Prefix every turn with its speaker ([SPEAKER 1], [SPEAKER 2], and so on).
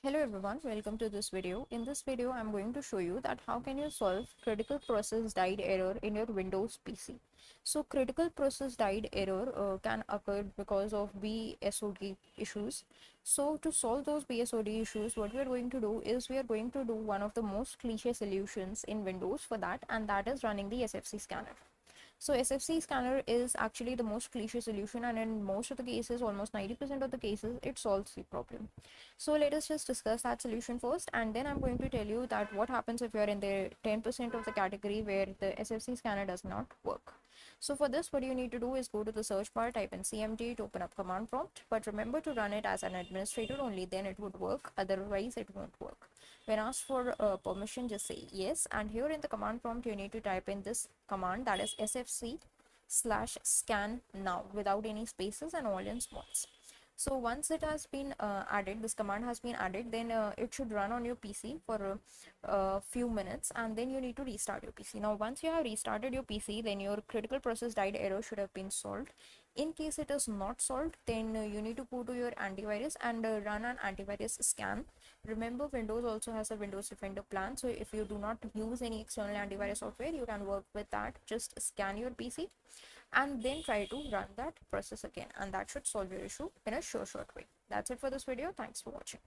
[SPEAKER 1] Hello everyone, welcome to this video. In this video, I'm going to show you that how can you solve critical process died error in your Windows PC. So critical process died error can occur because of BSOD issues. So to solve those BSOD issues, what we are going to do is we are going to do one of the most cliche solutions in Windows for that, and that is running the SFC scanner. So SFC scanner is actually the most cliche solution, and in most of the cases, almost 90% of the cases, it solves the problem. So let us just discuss that solution first, and then I'm going to tell you that what happens if you're in the 10% of the category where the SFC scanner does not work. So for this, what you need to do is go to the search bar, type in CMD to open up command prompt, but remember to run it as an administrator only, then it would work, otherwise it won't work. When asked for permission, just say yes, and here in the command prompt you need to type in this command, that is sfc/scan now, without any spaces and all in smalls. So once it has been added, this command has been added, then it should run on your PC for a few minutes, and then you need to restart your PC. Now once you have restarted your PC, then your critical process died error should have been solved. In case it is not solved, then you need to go to your antivirus and run an antivirus scan. Remember, Windows also has a Windows Defender plan, so if you do not use any external antivirus software, you can work with that. Just scan your PC and then try to run that process again, and that should solve your issue in a short way. That's it for this video. Thanks for watching.